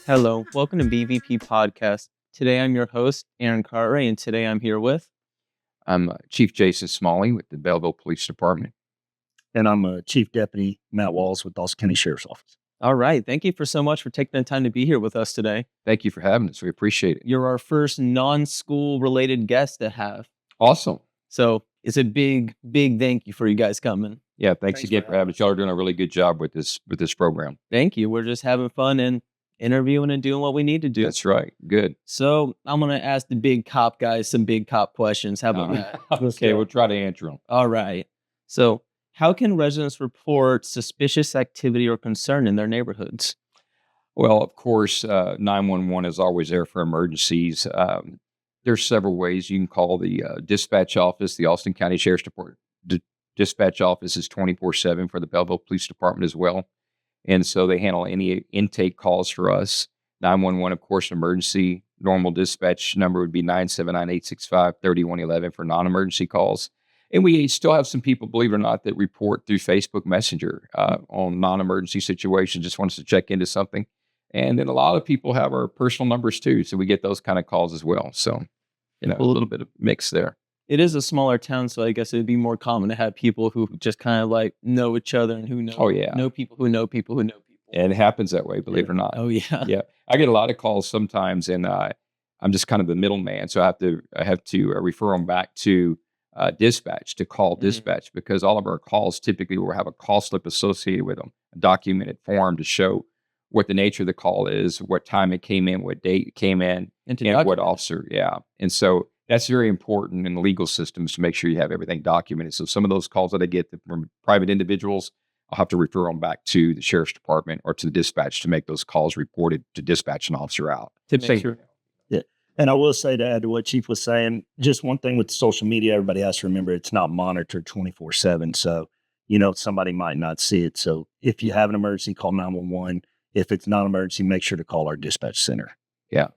Hello, welcome to BVP Podcast. Today I'm your host, Aaron Cartwright, and today I'm here with... I'm Chief Jason Smalley with the Bellville Police Department. And I'm Chief Deputy Walls with Dawson County Sheriff's Office. All right. Thank you so much for taking the time to be here with us today. Thank you for having us. We appreciate it. You're our first non-school related guest to have. Awesome. So it's a big thank you for you guys coming. Yeah, thanks again for having us. Y'all are doing a really good job with this program. Thank you. We're just having fun and interviewing and doing what we need to do. That's right. Good. So I'm going to ask the big cop guys some big cop questions. How about that? Okay, we'll try to answer them. All right. So how can residents report suspicious activity or concern in their neighborhoods? Well, of course, 911 is always there for emergencies. There's several ways. You can call the dispatch office, the Austin County Sheriff's Department. Dispatch office is 24/7 for the Bellville Police Department as well. And so they handle any intake calls for us. 911, of course, emergency. Normal dispatch number would be 979-865-3111 for non-emergency calls. And we still have some people, believe it or not, that report through Facebook Messenger on non-emergency situations, just wants to check into something. And then a lot of people have our personal numbers too. So we get those kind of calls as well. So, a little bit of mix there. It is a smaller town, so I guess it'd be more common to have people who just kind of like know each other and who know, know people who know people who know people. And it happens that way, believe it or not. Oh, yeah. Yeah. I get a lot of calls sometimes, and I'm just kind of the middleman. So I have to refer them back to dispatch, to call dispatch, because all of our calls typically will have a call slip associated with them, a documented form to show what the nature of the call is, what time it came in, what date it came in, and what officer. Yeah. And so that's very important in the legal systems to make sure you have everything documented. So some of those calls that I get from private individuals, I'll have to refer them back to the Sheriff's Department or to the dispatch to make those calls reported to dispatch an officer out. To make sure. Yeah. And I will say, to add to what Chief was saying, just one thing with social media, everybody has to remember it's not monitored 24/7. So, somebody might not see it. So if you have an emergency, call 911. If it's not an emergency, make sure to call our dispatch center. Yeah.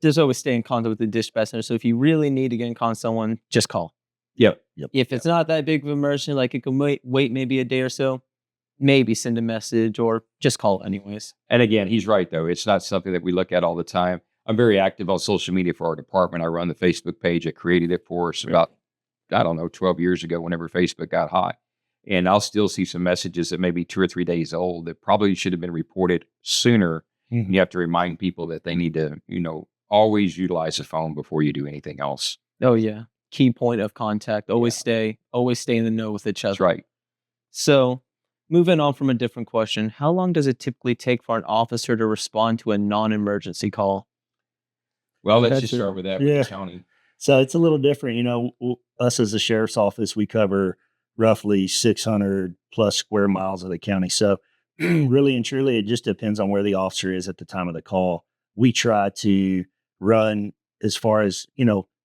Just always stay in contact with the dispatch center. So if you really need to get in contact with someone, just call. Yep. If it's not that big of an emergency, like it can wait maybe a day or so, maybe send a message or just call anyways. And again, he's right, though. It's not something that we look at all the time. I'm very active on social media for our department. I run the Facebook page. I created it for us about, 12 years ago, whenever Facebook got hot. And I'll still see some messages that may be 2 or 3 days old that probably should have been reported sooner. Mm-hmm. You have to remind people that they need to, always utilize the phone before you do anything else. Oh, yeah. Key point of contact. Always stay in the know with each other. That's right. So moving on from a different question, how long does it typically take for an officer to respond to a non-emergency call? Well, let's just start with that with the county. So it's a little different. Us as the sheriff's office, we cover roughly 600 plus square miles of the county. So really and truly, it just depends on where the officer is at the time of the call. We try to run as far as,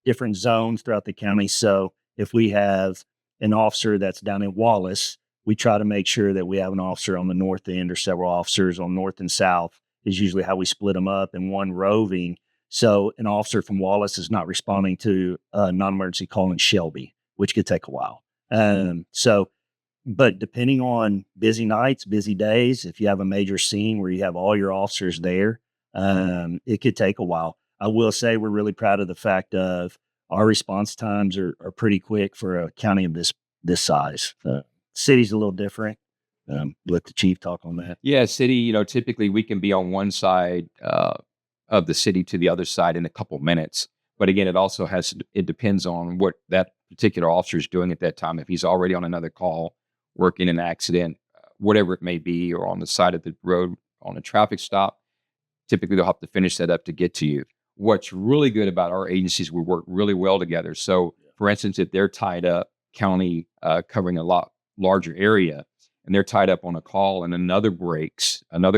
different zones throughout the county. So if we have an officer that's down in Wallace, we try to make sure that we have an officer on the north end or several officers on north and south is usually how we split them up, and one roving. So an officer from Wallace is not responding to a non-emergency call in Shelby, which could take a while. But depending on busy nights, busy days, if you have a major scene where you have all your officers there, it could take a while. I will say we're really proud of the fact of our response times are pretty quick for a county of this size. City's a little different. Let the chief talk on that. Yeah, city, typically we can be on one side of the city to the other side in a couple minutes. But again, it depends on what that particular officer is doing at that time. If he's already on another call, working an accident, whatever it may be, or on the side of the road on a traffic stop, typically they'll have to finish that up to get to you. What's really good about our agencies, we work really well together. So for instance, if they're tied up county covering a lot larger area and they're tied up on a call and another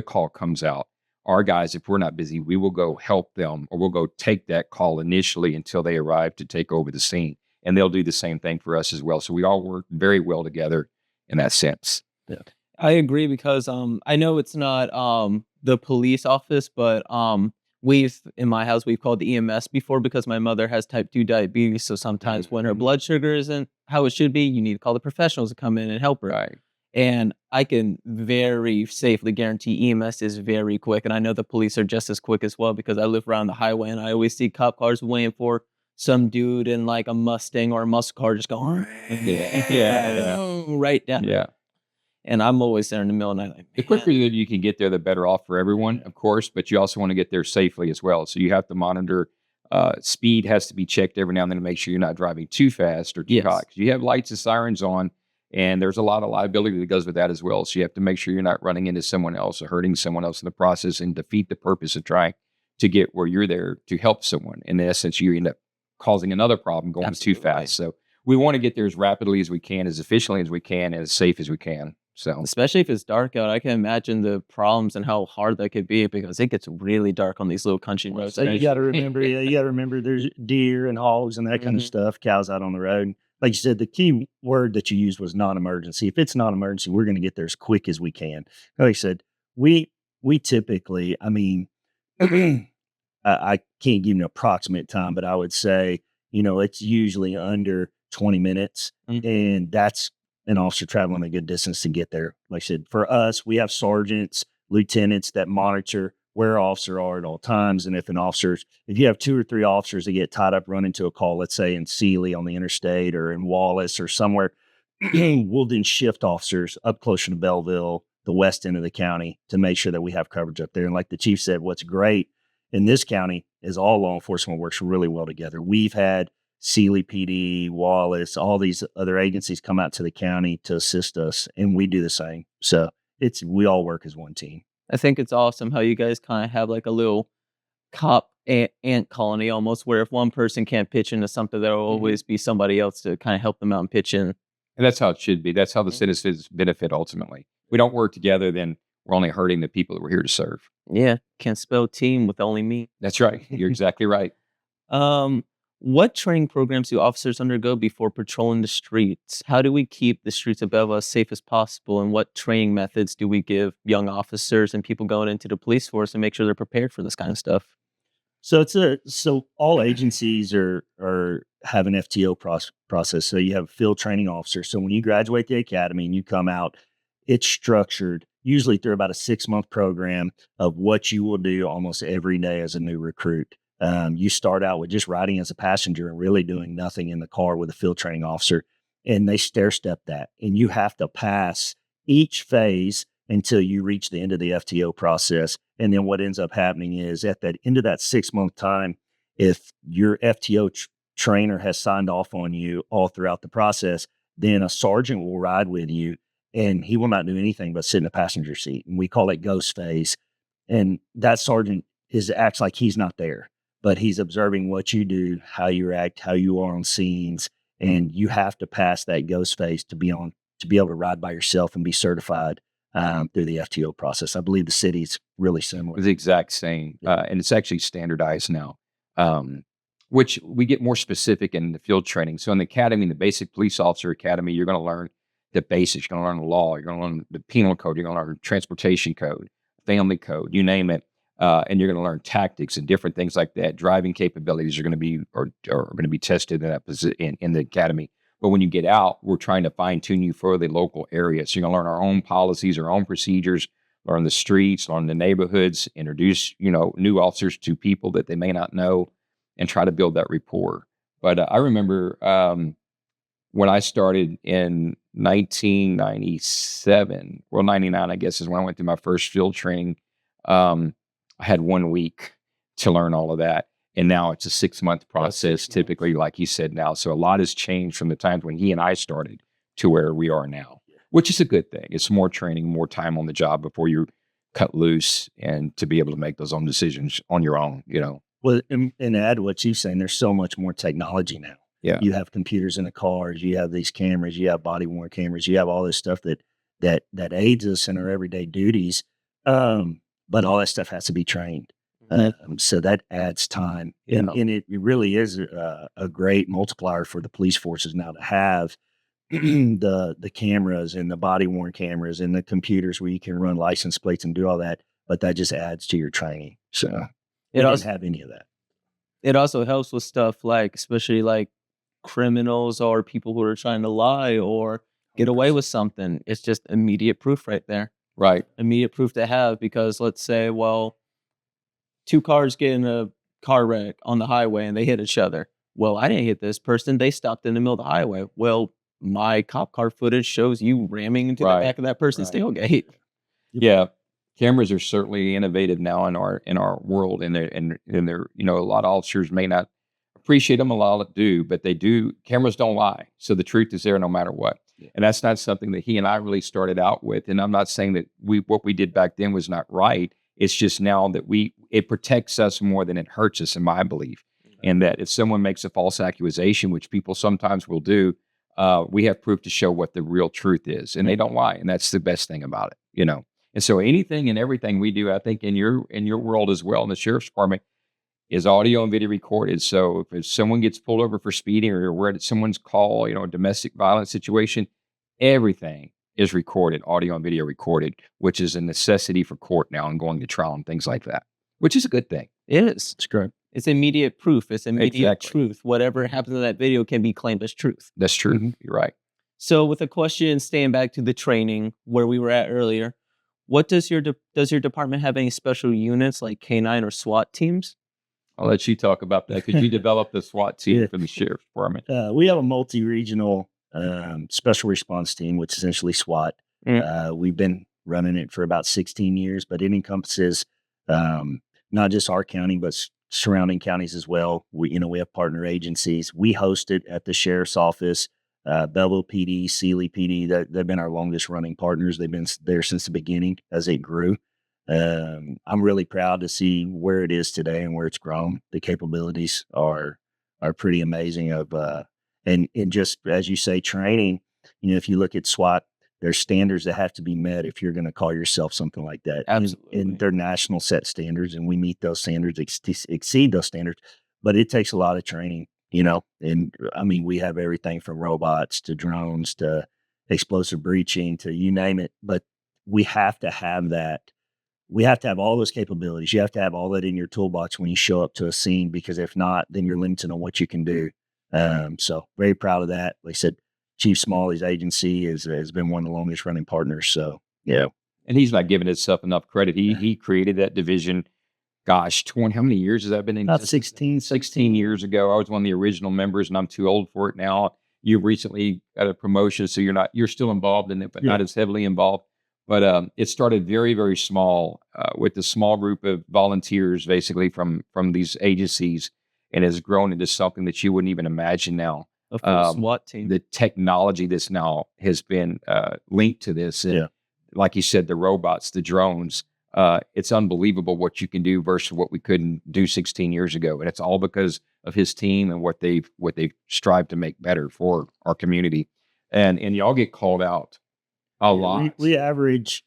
call comes out, our guys, if we're not busy, we will go help them, or we'll go take that call initially until they arrive to take over the scene. And they'll do the same thing for us as well. So we all work very well together in that sense. Yeah. I agree, because I know it's not the police office, but in my house, we've called the EMS before because my mother has type 2 diabetes. So sometimes when her blood sugar isn't how it should be, you need to call the professionals to come in and help her. Right. And I can very safely guarantee EMS is very quick. And I know the police are just as quick as well because I live around the highway and I always see cop cars waiting for some dude in like a Mustang or a muscle car just going right down. Yeah. And I'm always there in the middle of the night. Like, The quicker that you can get there, the better off for everyone, of course, but you also want to get there safely as well. So you have to monitor. Speed has to be checked every now and then to make sure you're not driving too fast or too hot. 'Cause you have lights and sirens on, and there's a lot of liability that goes with that as well. So you have to make sure you're not running into someone else or hurting someone else in the process and defeat the purpose of trying to get where you're there to help someone. In essence, you end up causing another problem going too fast. So we want to get there as rapidly as we can, as efficiently as we can, and as safe as we can. So, especially if it's dark out, I can imagine the problems and how hard that could be because it gets really dark on these little country roads. You got to remember, there's deer and hogs and that kind of stuff, cows out on the road. Like you said, the key word that you used was non-emergency. If it's non-emergency, we're going to get there as quick as we can. Like I said, we typically, I mean, I can't give you an approximate time, but I would say, it's usually under 20 minutes, and that's an officer traveling a good distance to get there. Like I said, for us, we have sergeants, lieutenants that monitor where officers are at all times. And if you have 2 or 3 officers that get tied up, run into a call, let's say in Sealy on the interstate or in Wallace or somewhere, we'll then shift officers up closer to Bellville, the west end of the county, to make sure that we have coverage up there. And like the chief said, what's great in this county is all law enforcement works really well together. We've had Sealy PD, Wallace, all these other agencies come out to the county to assist us, and we do the same. So we all work as one team. I think it's awesome how you guys kind of have like a little cop ant colony almost, where if one person can't pitch into something, there will always be somebody else to kind of help them out and pitch in. And that's how it should be. That's how the citizens benefit ultimately. We don't work together, then we're only hurting the people that we're here to serve. Yeah, can't spell team with only me. That's right. You're exactly right. What training programs do officers undergo before patrolling the streets? How do we keep the streets of Bellville as safe as possible? And what training methods do we give young officers and people going into the police force to make sure they're prepared for this kind of stuff? So so all agencies have an FTO process. So you have a field training officer. So when you graduate the academy and you come out, it's structured usually through about a 6-month program of what you will do almost every day as a new recruit. You start out with just riding as a passenger and really doing nothing in the car with a field training officer, and they stair step that. And you have to pass each phase until you reach the end of the FTO process. And then what ends up happening is at that end of that 6-month time, if your FTO trainer has signed off on you all throughout the process, then a sergeant will ride with you, and he will not do anything but sit in the passenger seat. And we call it ghost phase. And that sergeant acts like he's not there, but he's observing what you do, how you act, how you are on scenes, and you have to pass that ghost phase to be able to ride by yourself and be certified through the FTO process. I believe the city's really similar. It's the exact same, and it's actually standardized now, which we get more specific in the field training. So in the academy, the basic police officer academy, you're going to learn the basics. You're going to learn the law. You're going to learn the penal code. You're going to learn transportation code, family code, you name it. And you're going to learn tactics and different things like that. Driving capabilities are going to be are going to be tested in that in the academy. But when you get out, we're trying to fine tune you for the local area. So you're going to learn our own policies, our own procedures, learn the streets, learn the neighborhoods, introduce new officers to people that they may not know, and try to build that rapport. But I remember when I started in 1997, 99, I guess, is when I went through my first field training. I had 1 week to learn all of that. And now it's a 6-month process, typically, like you said now. So a lot has changed from the times when he and I started to where we are now, which is a good thing. It's more training, more time on the job before you cut loose and to be able to make those own decisions on your own, Well, and add to what you're saying, there's so much more technology now. Yeah. You have computers in the cars, you have these cameras, you have body worn cameras, you have all this stuff that aids us in our everyday duties. But all that stuff has to be trained. So that adds time. And it really is a great multiplier for the police forces now to have the cameras and the body worn cameras and the computers where you can run license plates and do all that. But that just adds to your training. So We It didn't also have any of that. it also helps with stuff like, especially like criminals or people who are trying to lie or get away 100%. with something. It's just immediate proof right there. Right. Immediate proof to have, because let's say, well, two cars get in a car wreck on the highway and they hit each other. Well, I didn't hit this person. They stopped in the middle of the highway. Well, my cop car footage shows you ramming into the Right. back of that person's Right. tailgate. Yep. Yeah. Cameras are certainly innovative now in our world, and they're a lot of officers may not appreciate them, a lot do, but they do. Cameras don't lie, so the truth is there no matter what. Yeah. And that's not something that he and I really started out with. And I'm not saying that what we did back then was not right. It's just now that it protects us more than it hurts us, in my belief. And that if someone makes a false accusation, which people sometimes will do, we have proof to show what the real truth is, and they don't lie. And that's the best thing about it. And so anything and everything we do, I think in your world as well, in the sheriff's department, is audio and video recorded. So if someone gets pulled over for speeding, or where someone's call, a domestic violence situation, everything is recorded, audio and video recorded, which is a necessity for court now and going to trial and things like that, which is a good thing. It is. That's correct. It's immediate proof. It's immediate Exactly. truth. Whatever happens in that video can be claimed as truth. That's true. Mhm. You're right. So with a question, staying back to the training where we were at earlier, what does your department have any special units like K9 or SWAT teams? I'll let you talk about that because you developed the SWAT team Yeah. for the sheriff's department. We have a multi-regional special response team, which is essentially SWAT. We've been running it for about 16 years, but it encompasses not just our county, but surrounding counties as well. We have partner agencies. We host it at the sheriff's office. Bellville PD, Sealy PD, they've been our longest running partners. They've been there since the beginning as it grew. I'm really proud to see where it is today and where it's grown. The capabilities are pretty amazing. And just as you say, training. If you look at SWAT, there's standards that have to be met if you're going to call yourself something like that. Absolutely. And they're national set standards, and we meet those standards, exceed those standards. But it takes a lot of training, and I mean, we have everything from robots to drones to explosive breaching to you name it. But we have to have that. We have to have all those capabilities. You have to have all that in your toolbox when you show up to a scene, because if not, then you're limited on what you can do. So very proud of that. Like I said, Chief Smalley's agency has been one of the longest running partners. So, yeah. And he's not giving himself enough credit. He created that division. Gosh, how many years has that been in About existence? 16 years ago. I was one of the original members, and I'm too old for it now. You recently got a promotion, so you're still involved in it, but not as heavily involved. But it started very, very small with a small group of volunteers, basically from these agencies, and has grown into something that you wouldn't even imagine now. Of course, SWAT team. The technology that's now has been linked to this, and like you said, the robots, the drones. It's unbelievable what you can do versus what we couldn't do 16 years ago, and it's all because of his team and what they've strived to make better for our community. And y'all get called out a lot. We average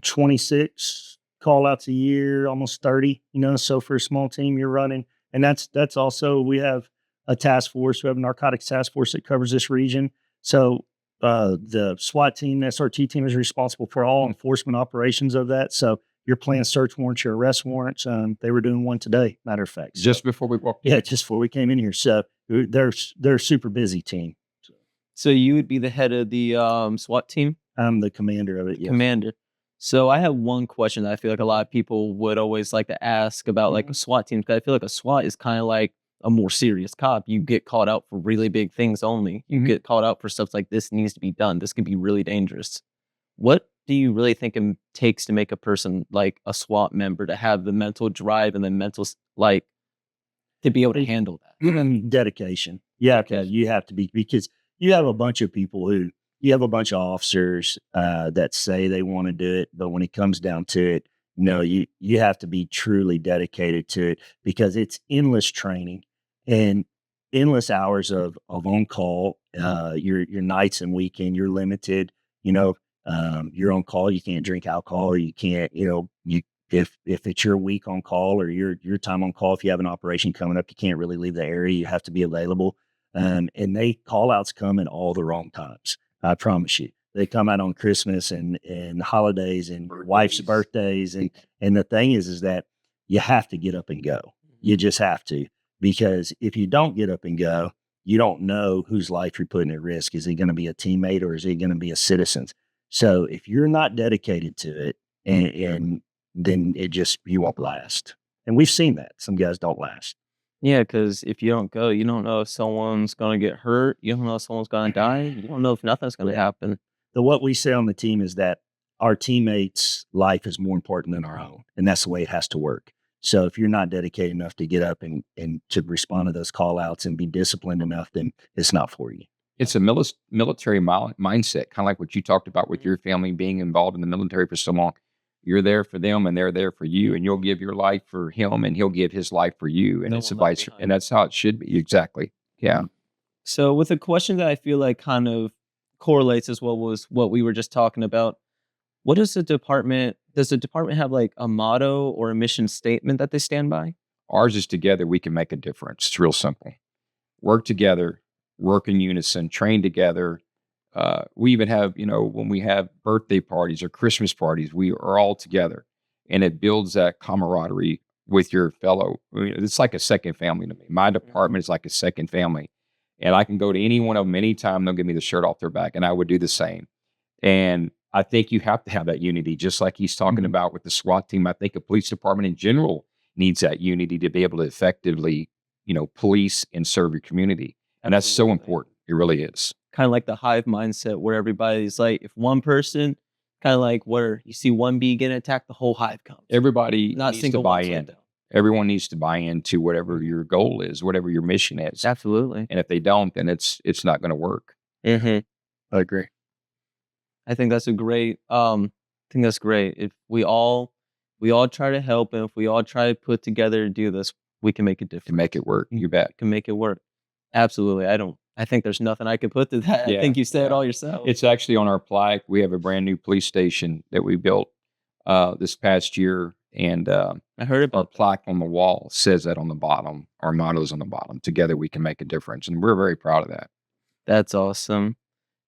26 call outs a year, almost 30. So for a small team, you're running, and that's also, we have a task force. We have a narcotics task force that covers this region. So the SWAT team, the SRT team, is responsible for all enforcement operations of that. So your planned search warrants, your arrest warrants, they were doing one today, matter of fact. Just before we walked in. Yeah, just before we came in here. So they're a super busy team. So you would be the head of the SWAT team? I'm the commander of it. Yes. Commander. So I have one question that I feel like a lot of people would always like to ask about like a SWAT team, because I feel like a SWAT is kind of like a more serious cop. You get called out for really big things only. You get called out for stuff like this needs to be done. This could be really dangerous. What do you really think it takes to make a person like a SWAT member to have the mental drive and the mental, like, to be able to handle that? Dedication. You have to be, because you have a bunch of people you have a bunch of officers that say they want to do it, but when it comes down to it, you have to be truly dedicated to it, because it's endless training and endless hours of on call. Your nights and weekend, you're limited. You're on call. You can't drink alcohol. You can't. If it's your week on call or your time on call, if you have an operation coming up, you can't really leave the area. You have to be available. And they call outs come at all the wrong times. I promise you. They come out on Christmas and holidays and wife's birthdays. And the thing is that you have to get up and go. You just have to, because if you don't get up and go, you don't know whose life you're putting at risk. Is he going to be a teammate or is he going to be a citizen? So if you're not dedicated to it, and then you won't last. And we've seen that. Some guys don't last. Yeah, because if you don't go, you don't know if someone's going to get hurt. You don't know if someone's going to die. You don't know if nothing's going to happen. What we say on the team is that our teammates' life is more important than our own. And that's the way it has to work. So if you're not dedicated enough to get up and to respond to those call outs and be disciplined enough, then it's not for you. It's a military mindset, kind of like what you talked about with your family being involved in the military for so long. You're there for them and they're there for you, and you'll give your life for him and he'll give his life for you. And it's a vice, and that's how it should be. Exactly. Yeah. So with a question that I feel like kind of correlates as well was what we were just talking about. What does the department have like a motto or a mission statement that they stand by? Ours is together we can make a difference. It's real simple. Work together, work in unison, train together. We even have, when we have birthday parties or Christmas parties, we are all together, and it builds that camaraderie with your fellow. It's like a second family to me. My department is like a second family, and I can go to any one of them anytime. They'll give me the shirt off their back, and I would do the same. And I think you have to have that unity, just like he's talking about with the SWAT team. I think a police department in general needs that unity to be able to effectively, police and serve your community. And that's so important. It really is. Kind of like the hive mindset where everybody's like, if one person, kind of like where you see one bee getting attacked, the whole hive comes. Everybody needs to buy in. Everyone needs to buy into whatever your goal is, whatever your mission is. Absolutely. And if they don't, then it's not going to work. Mm-hmm. I agree. I think that's great. If we all try to help, and if we all try to put together to do this, we can make a difference. To make it work. You bet. Can make it work. Absolutely. I think there's nothing I could put to that. Yeah, I think you said it all yourself. It's actually on our plaque. We have a brand new police station that we built this past year. And I heard about our plaque on the wall says that on the bottom. Our motto's on the bottom. Together we can make a difference. And we're very proud of that. That's awesome.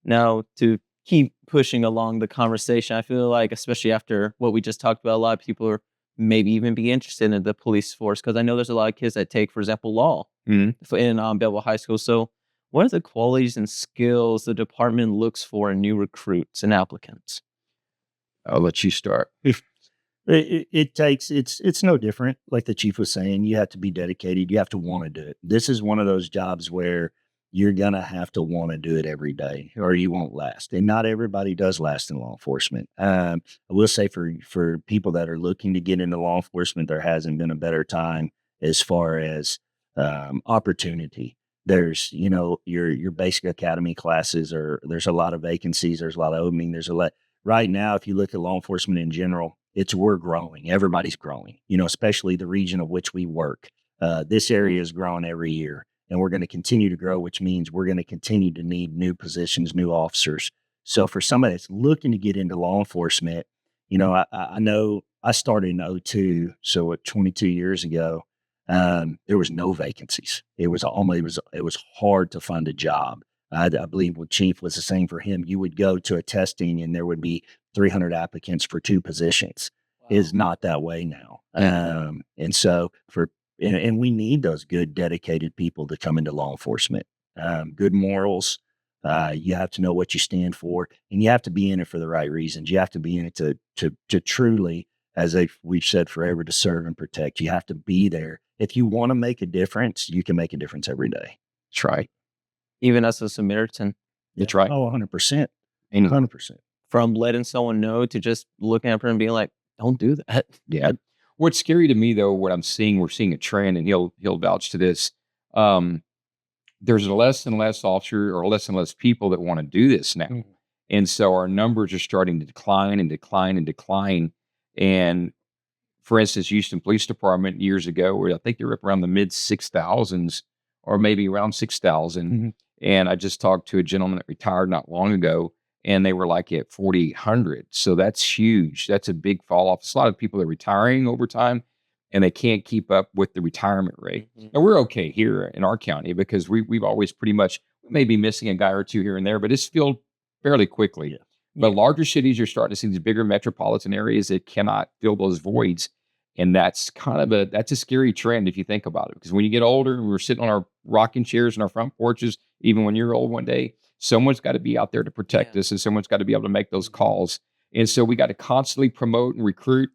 Now, to keep pushing along the conversation, I feel like, especially after what we just talked about, a lot of people are maybe even be interested in the police force, because I know there's a lot of kids that take, for example, law in Bellville High School. So what are the qualities and skills the department looks for in new recruits and applicants? I'll let you start. It's no different. Like the chief was saying, you have to be dedicated. You have to want to do it. This is one of those jobs where you're going to have to want to do it every day or you won't last. And not everybody does last in law enforcement. I will say for people that are looking to get into law enforcement, there hasn't been a better time as far as opportunity. There's, your basic academy classes, there's a lot of vacancies. There's a lot of opening. Right now, if you look at law enforcement in general, we're growing. Everybody's growing, especially the region of which we work. This area is growing every year. And we're going to continue to grow, which means we're going to continue to need new positions, new officers. So for somebody that's looking to get into law enforcement, I know I started in 2002, so 22 years ago, there was no vacancies. It was hard to find a job. I believe what Chief was the same for him. You would go to a testing and there would be 300 applicants for 2 positions. Wow. It's not that way now. And so and we need those good, dedicated people to come into law enforcement. Good morals. You have to know what you stand for, and you have to be in it for the right reasons. You have to be in it to truly, as we've said forever, to serve and protect. You have to be there. If you want to make a difference, you can make a difference every day. That's right. Even as a Samaritan. That's right. Oh, 100%. 100%. From letting someone know to just looking at her and being like, don't do that. Yeah. What's scary to me, though, what we're seeing a trend, and he'll vouch to this. There's less and less officer or less and less people that want to do this now. Mm-hmm. And so our numbers are starting to decline and decline and decline. And for instance, Houston Police Department years ago, I think they were up around the mid 6,000s or maybe around 6,000. Mm-hmm. And I just talked to a gentleman that retired not long ago, and they were like at 4,800. So that's huge. That's a big fall off. It's a lot of people that are retiring over time, and they can't keep up with the retirement rate. Mm-hmm. And we're okay here in our county because we've always pretty much, we may be missing a guy or two here and there, but it's filled fairly quickly. Yeah. But larger cities, you're starting to see these bigger metropolitan areas that cannot fill those voids. And that's that's a scary trend if you think about it. Because when you get older, we're sitting on our rocking chairs in our front porches, even when you're old one day, someone's got to be out there to protect us, and someone's got to be able to make those calls. And so we got to constantly promote and recruit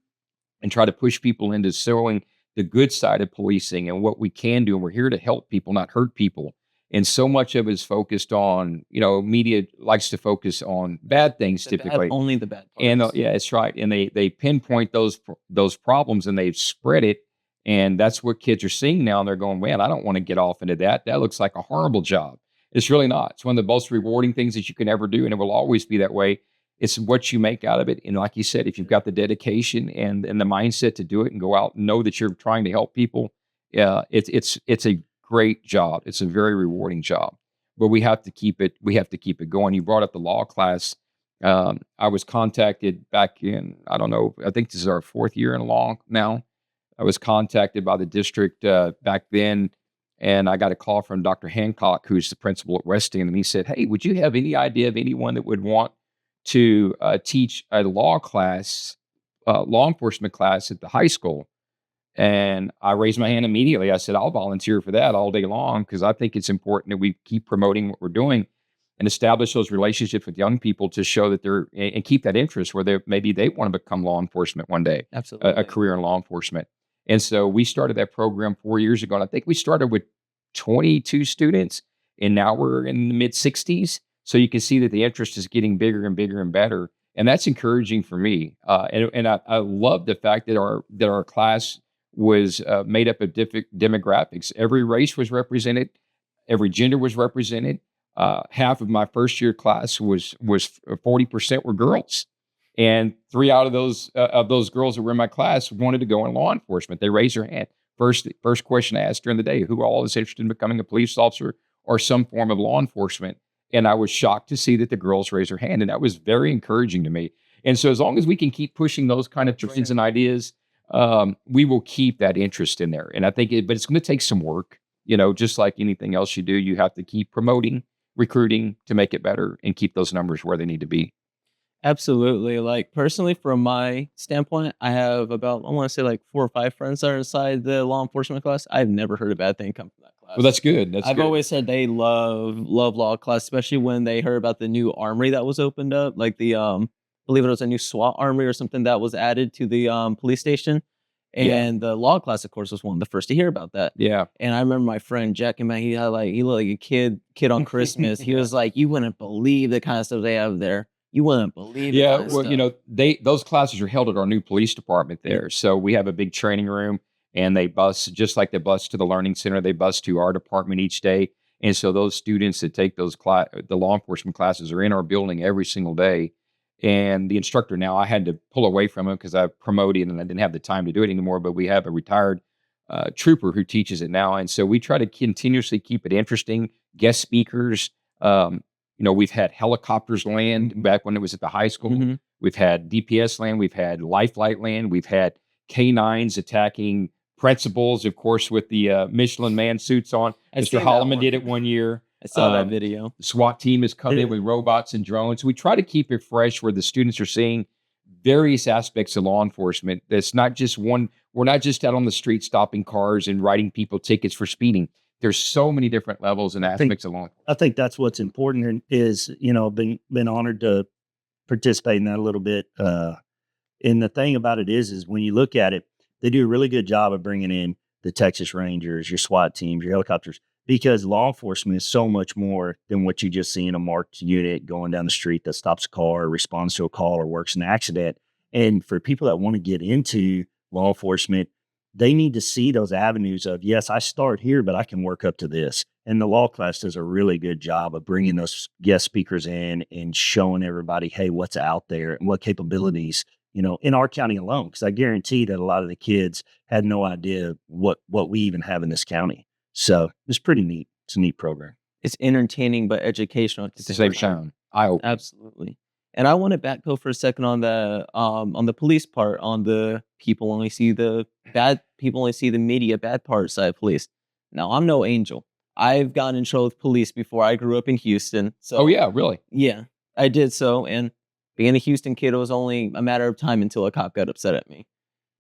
and try to push people into showing the good side of policing and what we can do. And we're here to help people, not hurt people. And so much of it is focused on, media likes to focus on bad things typically. Only the bad parts. And yeah, that's right. And they pinpoint those problems and they spread it. And that's what kids are seeing now. And they're going, man, I don't want to get off into that. That looks like a horrible job. It's really not. It's one of the most rewarding things that you can ever do. And it will always be that way. It's what you make out of it. And like you said, if you've got the dedication and the mindset to do it and go out and know that you're trying to help people, it's a great job. It's a very rewarding job, but we have to keep it going. You brought up the law class. I was contacted back in, I don't know, I think this is our 4th year in law now. I was contacted by the district back then, and I got a call from Dr. Hancock, who's the principal at Weston, and he said, hey, would you have any idea of anyone that would want to teach a law class, law enforcement class at the high school? And I raised my hand immediately. I said, I'll volunteer for that all day long, because I think it's important that we keep promoting what we're doing and establish those relationships with young people to show that and keep that interest where maybe they want to become law enforcement one day, Absolutely. a career in law enforcement. And so we started that program 4 years ago. And I think we started with 22 students, and now we're in the mid 60s. So you can see that the interest is getting bigger and bigger and better. And that's encouraging for me. And I love the fact that our class was made up of different demographics. Every race was represented. Every gender was represented. Half of my first year class was 40% were girls. And 3 out of those girls that were in my class wanted to go in law enforcement. They raised their hand. First question I asked during the day, who all is interested in becoming a police officer or some form of law enforcement? And I was shocked to see that the girls raised their hand. And that was very encouraging to me. And so as long as we can keep pushing those kind of trends and ideas, we will keep that interest in there. And I think but it's going to take some work, just like anything else you do. You have to keep promoting, recruiting to make it better and keep those numbers where they need to be. Absolutely. Like personally, from my standpoint, I have about, I want to say like 4 or 5 friends that are inside the law enforcement class. I've never heard a bad thing come from that class. Well, that's good. I've always said they love law class, especially when they heard about the new armory that was opened up, like the believe it was a new SWAT armory or something that was added to the police station. And the law class, of course, was one of the first to hear about that. Yeah. And I remember my friend Jack, and he looked like a kid on Christmas. He was like, you wouldn't believe the kind of stuff they have there. You wouldn't believe it. Yeah, well, those classes are held at our new police department there. So we have a big training room, and they bus, just like they bus to the Learning Center, they bus to our department each day. And so those students that take the law enforcement classes are in our building every single day. And the instructor now, I had to pull away from him because I promoted and I didn't have the time to do it anymore. But we have a retired trooper who teaches it now. And so we try to continuously keep it interesting. Guest speakers, we've had helicopters land back when it was at the high school. Mm-hmm. We've had DPS land. We've had Lifeline land. We've had K9s attacking principals, of course, with the Michelin man suits on. Mr. Holloman did it one year. I saw that video. The SWAT team has come in with robots and drones. We try to keep it fresh where the students are seeing various aspects of law enforcement. That's not just one. We're not just out on the street stopping cars and writing people tickets for speeding. There's so many different levels and aspects of law enforcement. I think that's what's important, and is, been honored to participate in that a little bit. And the thing about it is when you look at it, they do a really good job of bringing in the Texas Rangers, your SWAT teams, your helicopters, because law enforcement is so much more than what you just see in a marked unit going down the street that stops a car, responds to a call, or works an accident. And for people that want to get into law enforcement, they need to see those avenues of, yes, I start here, but I can work up to this. And the law class does a really good job of bringing those guest speakers in and showing everybody, hey, what's out there and what capabilities, in our county alone. Because I guarantee that a lot of the kids had no idea what we even have in this county. So it's pretty neat. It's a neat program. It's entertaining, but educational at the same time. Absolutely. And I want to backpedal for a second on the police part, on the people only see the media bad part side of police. Now, I'm no angel. I've gotten in trouble with police before. I grew up in Houston. So, oh, yeah, really? Yeah, I did so. And being a Houston kid, it was only a matter of time until a cop got upset at me.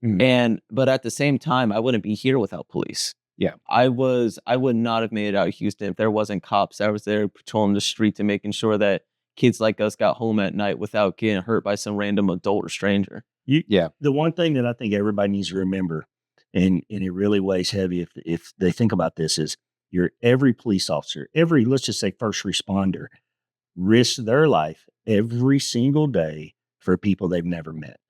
But at the same time, I wouldn't be here without police. Yeah. I would not have made it out of Houston if there wasn't cops. I was there patrolling the streets and making sure that kids like us got home at night without getting hurt by some random adult or stranger. The one thing that I think everybody needs to remember, and it really weighs heavy if they think about this, is every police officer, let's just say first responder, risks their life every single day for people they've never met.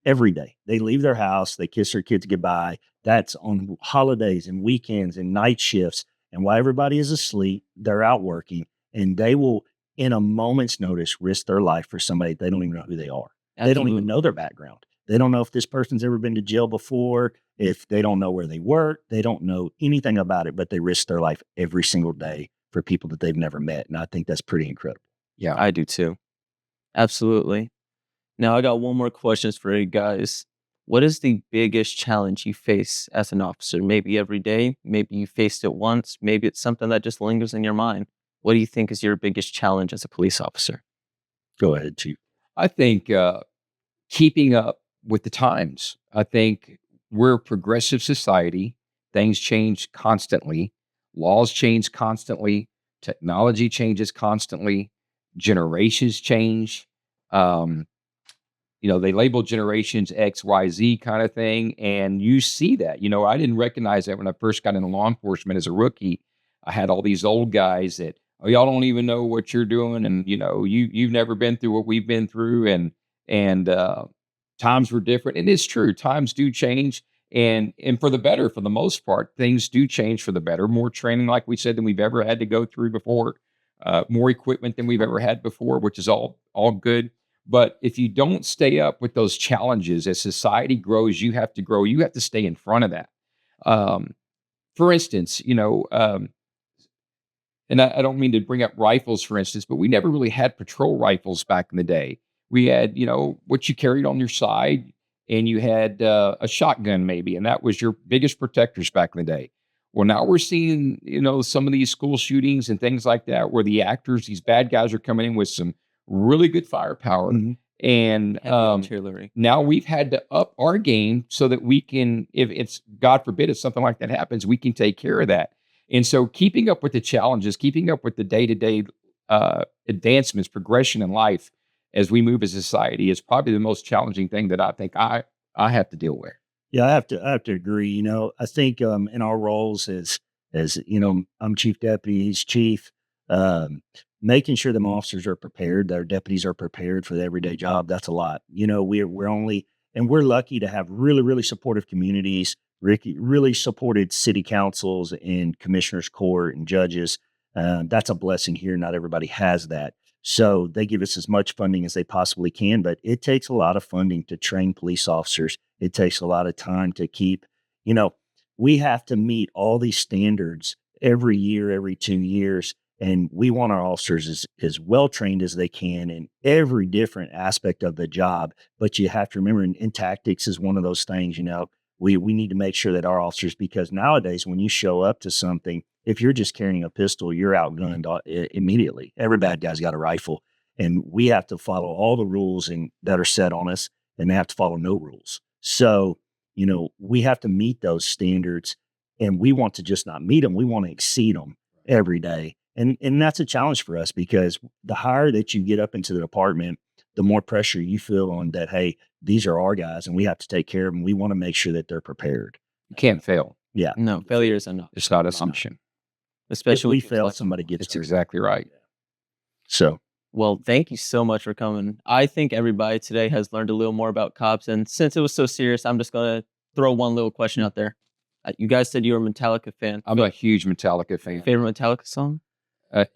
Every day. They leave their house, they kiss their kids goodbye. That's on holidays and weekends and night shifts. And while everybody is asleep, they're out working, and they will, in a moment's notice, risk their life for somebody they don't even know who they are. Absolutely. They don't even know their background. They don't know if this person's ever been to jail before, if they don't know where they work, they don't know anything about it, but they risk their life every single day for people that they've never met. And I think that's pretty incredible. Yeah, I do too. Absolutely. Now, I got one more question for you guys. What is the biggest challenge you face as an officer? Maybe every day, maybe you faced it once, maybe it's something that just lingers in your mind. What do you think is your biggest challenge as a police officer? Go ahead, Chief. I think keeping up with the times. I think we're a progressive society. Things change constantly. Laws change constantly. Technology changes constantly. Generations change. They label generations X, Y, Z kind of thing. And you see that. I didn't recognize that when I first got into law enforcement as a rookie. I had all these old guys that, y'all don't even know what you're doing. And, you've never been through what we've been through. And times were different. And it's true. Times do change. And for the better, for the most part, things do change for the better. More training, like we said, than we've ever had to go through before. More equipment than we've ever had before, which is all good. But if you don't stay up with those challenges, as society grows, you have to grow. You have to stay in front of that. For instance, and I don't mean to bring up rifles, for instance, but we never really had patrol rifles back in the day. We had, what you carried on your side, and you had a shotgun maybe, and that was your biggest protectors back in the day. Well, now we're seeing, some of these school shootings and things like that, where the actors, these bad guys, are coming in with some really good firepower. Mm-hmm. And now we've had to up our game so that we can, if it's, God forbid, if something like that happens, we can take care of that. And so keeping up with the challenges, keeping up with the day-to-day advancements, progression in life as we move as a society is probably the most challenging thing that I think I have to deal with. Yeah, I have to agree. I think in our roles as I'm chief deputy, he's chief, making sure them officers are prepared, their deputies are prepared for the everyday job. That's a lot. We're lucky to have really, really supportive communities, really supported city councils and commissioners court and judges. That's a blessing here. Not everybody has that. So they give us as much funding as they possibly can, but it takes a lot of funding to train police officers. It takes a lot of time to keep, we have to meet all these standards every year, every 2 years. And we want our officers as well trained as they can in every different aspect of the job. But you have to remember, and tactics is one of those things, we need to make sure that our officers, because nowadays when you show up to something, if you're just carrying a pistol, you're outgunned immediately. Every bad guy's got a rifle, and we have to follow all the rules that are set on us, and they have to follow no rules. So, we have to meet those standards, and we want to just not meet them. We want to exceed them every day. And that's a challenge for us, because the higher that you get up into the department, the more pressure you feel on that, hey, these are our guys and we have to take care of them. We want to make sure that they're prepared. You can't fail. Yeah. No, failure is enough. It's not an option. Especially if we fail, somebody gets That's exactly right. So, well, thank you so much for coming. I think everybody today has learned a little more about cops. And since it was so serious, I'm just going to throw one little question out there. You guys said you were a Metallica fan. I'm a huge Metallica fan. Favorite Metallica song?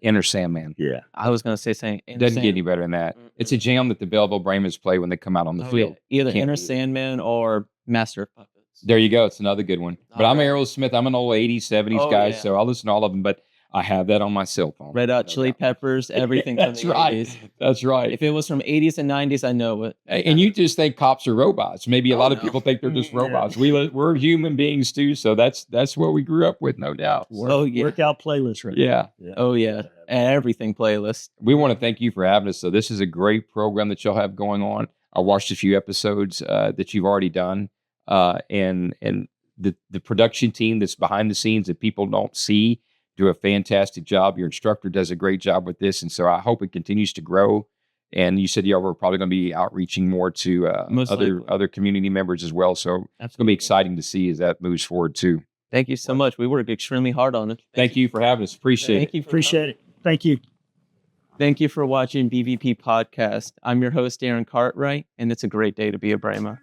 Inner Sandman. Yeah. I was going to say saying Doesn't get any better than that. Mm-mm. It's a jam that the Bellville Brahmins play when they come out on the field. Yeah. Either Inner Sandman or Master of Puppets. There you go. It's another good one. But I'm Aerosmith. I'm an old 80s, 70s guy, so I'll listen to all of them. But I have that on my cell phone. Red Hot Chili Peppers, everything from the 80s. That's right. If it was from 80s and 90s, I know it. And you just think cops are robots. Maybe a lot of people think they're just robots. We're human beings too, so that's what we grew up with, no doubt. Workout playlist, right? Yeah. Oh yeah, everything playlist. We want to thank you for having us. So this is a great program that y'all have going on. I watched a few episodes that you've already done. and the production team that's behind the scenes that people don't see do a fantastic job. Your instructor does a great job with this, and so I hope it continues to grow. And you said, we're probably going to be outreaching more to other community members as well. So it's going to be exciting to see as that moves forward too. Thank you so much. We work extremely hard on it. Thank you for having us. Appreciate it. Appreciate it. Thank you. Thank you for watching BVP Podcast. I'm your host, Aaron Cartwright, and it's a great day to be a Brahma.